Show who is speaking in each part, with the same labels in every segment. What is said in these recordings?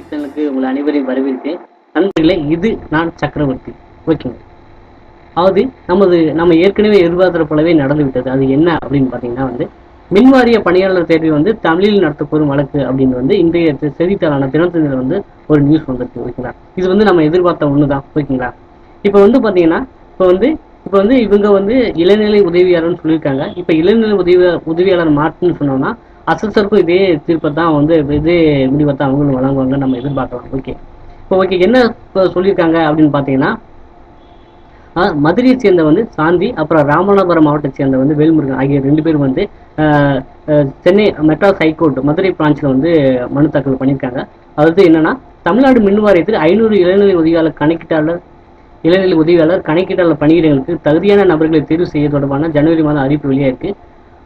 Speaker 1: சேனலுக்கு உங்களை அனைவரையும் வரவேற்கிறேன். நண்பர்களே, இது நான் சக்கரவர்த்தி. ஓகேங்க. அதாவது நம்ம ஏற்கனவே எதிர்பார்க்கிற போலவே நடந்து விட்டது. அது என்ன அப்படின்னு பார்த்தீங்கன்னா மின்வாரிய பணியாளர் தேர்வை தமிழில் நடத்தப்போரும் வழக்கு அப்படின்னு இன்றைய செய்தித்தாளான தினத்தந்தியில் ஒரு நியூஸ் வந்திருக்கு. ஓகேங்களா. இது நம்ம எதிர்பார்த்த ஒண்ணுதான். ஓகேங்களா. இப்போ பார்த்தீங்கன்னா இப்போ இவங்க இளநிலை உதவியாளர்னு சொல்லியிருக்காங்க. இப்போ இளநிலை உதவியாளர் மாற்றுன்னு சொன்னோம்னா அசஸருக்கும் இதே தீர்ப்பை தான் இதே முடிவை தான் அவங்களும் வழங்குவாங்க நம்ம எதிர்பார்க்கலாம். ஓகே என்ன சொல்லியிருக்காங்க அப்படின்னு பார்த்தீங்கன்னா, மதுரையை சேர்ந்த சாந்தி, அப்புறம் ராமநாதபுரம் மாவட்டத்தை சேர்ந்த வேல்முருகன் ஆகிய 2 பேர் சென்னை மெட்ராஸ் ஹைகோர்ட் மதுரை பிரான்ச்சில் மனு தாக்கல் பண்ணியிருக்காங்க. அதாவது என்னன்னா, தமிழ்நாடு மின் வாரியத்தில் 500 இளநிலை உதவியாளர் கணக்கீட்டாளர் பணியிடங்களுக்கு தகுதியான நபர்களை தேர்வு செய்ய தொடர்பான ஜனவரி மாதம் அறிவிப்பு வெளியாயிருக்கு.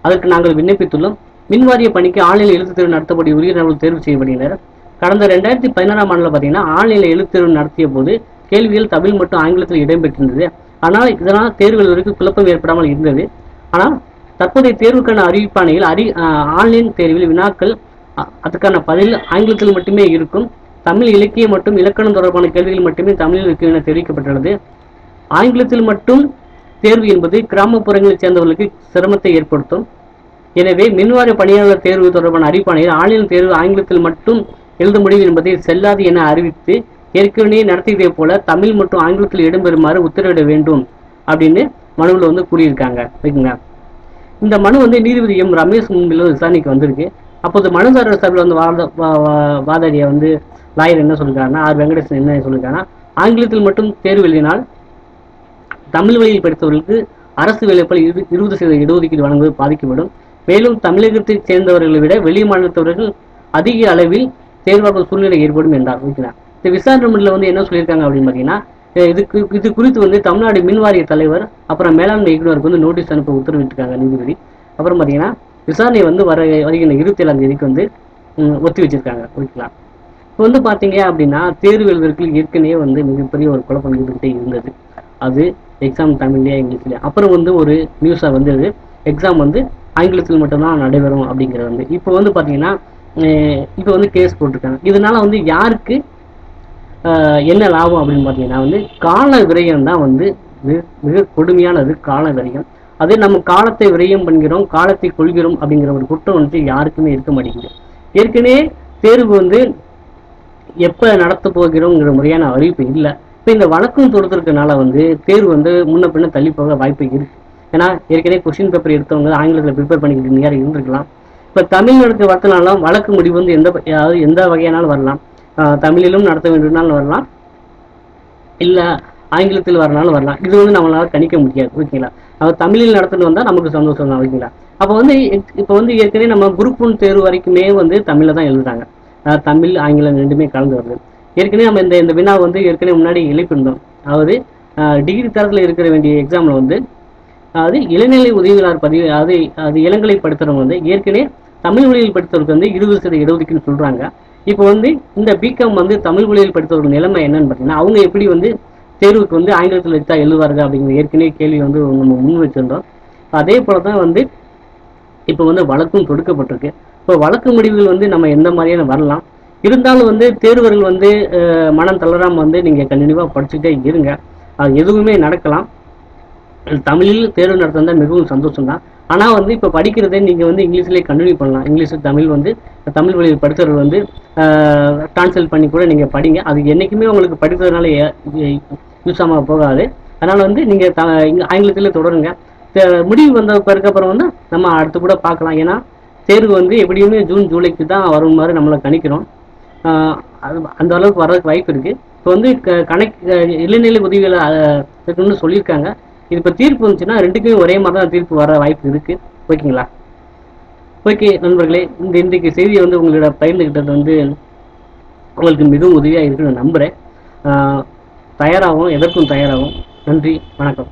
Speaker 1: அதற்கு நாங்கள் விண்ணப்பித்துள்ளோம். மின்வாரிய பணிக்கு ஆன்லைன் எழுத்துத் தேர்வு நடத்தப்படி உரிய நபர்கள் தேர்வு செய்யப்படுகின்றனர். கடந்த 2016 ஆண்டில் பார்த்தீங்கன்னா ஆன்லைனில் எழுத்து தேர்வு நடத்திய போது கேள்விகள் தமிழ் மற்றும் ஆங்கிலத்தில் இடம்பெற்றிருந்தது. ஆனால் இதனால் தேர்வுகள் வரைக்கும் குழப்பம் ஏற்படாமல் இருந்தது. ஆனால் தற்போதைய தேர்வுக்கான அறிவிப்பாணையில் ஆன்லைன் தேர்வில் வினாக்கள் அதுக்கான பதில் ஆங்கிலத்தில் மட்டுமே இருக்கும். தமிழ் இலக்கியம் மற்றும் இலக்கணம் தொடர்பான கேள்விகள் மட்டுமே தமிழில் இருக்கும் என தெரிவிக்கப்பட்டுள்ளது. ஆங்கிலத்தில் மட்டும் தேர்வு என்பது கிராமப்புறங்களைச் சேர்ந்தவர்களுக்கு சிரமத்தை ஏற்படுத்தும். எனவே மின்வாரிய பணியாளர் தேர்வு தொடர்பான அறிவிப்பாணையில் ஆன்லைன் தேர்வு ஆங்கிலத்தில் மட்டும் எழுத முடியும் என்பதை செல்லாது என அறிவித்து ஏற்கனவே நடத்தியதை போல தமிழ் மற்றும் ஆங்கிலத்தில் இடம்பெறுமாறு உத்தரவிட வேண்டும் அப்படின்னு மனுவில் கூறியிருக்காங்க. ஓகேங்களா. இந்த மனு நீதிபதி எம் ரமேஷ் முன்பில் விசாரணைக்கு வந்திருக்கு. அப்போது மனுதாரர் சார்பில் வாதாடிய லாயர் என்ன சொல்லியிருக்காருன்னா, ஆர் வெங்கடேசன் என்ன சொல்லியிருக்காருன்னா, ஆங்கிலத்தில் மட்டும் தேர்வு எழுதினால் தமிழ் வழியில் படித்தவர்களுக்கு அரசு வேலைப்பல் 20% இடஒதுக்கீடு வழங்குவது பாதிக்கப்படும். மேலும் தமிழகத்தைச் சேர்ந்தவர்களை விட வெளி மாநிலத்தவர்கள் அதிக அளவில் தேர்வாகும் சூழ்நிலை ஏற்படும் என்றார். ஓகேங்களா. இந்த விசாரணை மன்றத்தில் என்ன சொல்லியிருக்காங்க அப்படின்னு பார்த்தீங்கன்னா, இது குறித்து தமிழ்நாடு மின்வாரிய தலைவர் அப்புறம் மேலாண்மை இயக்குநருக்கு நோட்டீஸ் அனுப்ப உத்தரவிட்டிருக்காங்க நீதிபதி. அப்புறம் பார்த்தீங்கன்னா விசாரணை வருகின்ற 27ஆம் தேதிக்கு ஒத்தி வச்சிருக்காங்க. ஓகேங்களா. இப்போ பார்த்தீங்க அப்படின்னா தேர்வு எழுதுறதுக்கு ஏற்கனவே மிகப்பெரிய ஒரு குழப்பம் இருந்துகிட்டே இருந்தது. அது எக்ஸாம் தமிழ்லையா இங்கிலீஷ்லையா. அப்புறம் ஒரு நியூஸாக வந்தது எக்ஸாம் ஆங்கிலத்தில் மட்டும்தான் நடைபெறும் அப்படிங்கிறது. இப்போ பார்த்தீங்கன்னா இப்போ கேஸ் போட்டிருக்காங்க. இதனால யாருக்கு என்ன லாபம் அப்படின்னு பார்த்தீங்கன்னா கால விரயம் தான் மிக கொடுமையானது. கால விரயம். அது நம்ம காலத்தை விரயம் பண்ணுகிறோம், காலத்தை கொள்கிறோம் அப்படிங்கிற ஒரு குற்றம் யாருக்குமே இருக்க மாட்டேங்குது. ஏற்கனவே தேர்வு எப்போ நடத்த போகிறோங்கிற முறையான அறிவிப்பு இல்லை. இப்போ இந்த வழக்கம் தொடுத்திருக்கனால தேர்வு முன்ன பின்ன தள்ளி போக வாய்ப்பு இருக்கு. ஏன்னா ஏற்கனவே கொஸ்டின் பேப்பர் எடுத்தவங்க ஆங்கிலத்தில் ப்ரிப்பேர் பண்ணிக்கிட்டு யாரும் இருந்திருக்கலாம். இப்போ தமிழ் நடத்த வரத்தினாலும் வழக்கு முடிவு எந்த வகையானாலும் வரலாம். தமிழிலும் நடத்த வேண்டும்னாலும் வரலாம், இல்லை ஆங்கிலத்தில் வரனாலும் வரலாம். இது நம்மளால கணிக்க முடியாது. ஓகேங்களா. தமிழில் நடத்திட்டு வந்தால் நமக்கு சந்தோஷம் தான். ஓகேங்களா. அப்போ இப்போ ஏற்கனவே நம்ம குரூப் 1 தேர்வு வரைக்குமே தமிழில் தான் எழுதுறாங்க. தமிழ் ஆங்கிலம் ரெண்டுமே கலந்து வருது. ஏற்கனவே நம்ம இந்த வினா ஏற்கனவே முன்னாடி எழுப்பியிருந்தோம். அதாவது டிகிரி தரத்தில் இருக்கிற வேண்டிய எக்ஸாமில் அதாவது இளநிலை உதவியாளர் பதிவு அது இளங்கலை படித்தவங்க ஏற்கனவே தமிழ் மொழியில் படித்தவருக்கு 20% இடஒதுக்கீடுன்னு சொல்கிறாங்க. இப்போ இந்த பிகாம் தமிழ் மொழியில் படித்தவர்கள் நிலைமை என்னன்னு பார்த்தீங்கன்னா, அவங்க எப்படி தேர்வுக்கு ஆங்கிலத்தில் எடுத்தால் எழுதுவார்கள் அப்படிங்கிற ஏற்கனவே கேள்வி நம்ம முன் வச்சிருந்தோம். அதே போல தான் இப்போ வழக்கும் தொடுக்கப்பட்டிருக்கு. இப்போ வழக்கு முடிவுகள் நம்ம எந்த மாதிரியான வரலாம். இருந்தாலும் தேர்வர்கள் மனம் தளராமல் நீங்கள் கண்டினியூவாக படிச்சுட்டே இருங்க. அது எதுவுமே நடக்கலாம். தமிழில் தேர்வு நடத்தினா மிகவும் சந்தோஷம் தான். ஆனால் இப்போ படிக்கிறதே நீங்கள் இங்கிலீஷ்லேயே கண்டினியூ பண்ணலாம். இங்கிலீஷ் தமிழ் தமிழ் வழியில் படித்தவர்கள் டிரான்ஸ்லேட் பண்ணி கூட நீங்கள் படிங்க. அது என்றைக்குமே உங்களுக்கு படித்ததுனால யூஸ் ஆகாமல் போகாது. அதனால் நீங்கள் ஆங்கிலத்திலே தொடருங்க. முடிவு வந்த பிறகுக்கப்புறம் நம்ம அடுத்து கூட பார்க்கலாம். ஏன்னா தேர்வு எப்படியுமே ஜூன் ஜூலைக்கு தான் வரும் மாதிரி நம்மளை கணிக்கிறோம். அது அந்த அளவுக்கு வர்றதுக்கு வாய்ப்பு இருக்குது. இப்போ இளநிலை உதவியாளர் சொல்லியிருக்காங்க. இது இப்போ தீர்ப்பு வந்துச்சுன்னா 2க்குமே ஒரே மாதிரி தான் தீர்ப்பு வர வாய்ப்பு இருக்குது. ஓகேங்களா. ஓகே நண்பர்களே, இன்றைக்கு செய்தியை உங்களோட பகிர்ந்துக்கிட்டது உங்களுக்கு மிகவும் உதவியாக இருக்குன்னு நம்புகிறேன். தயாராகும், எதற்கும் தயாராகும். நன்றி, வணக்கம்.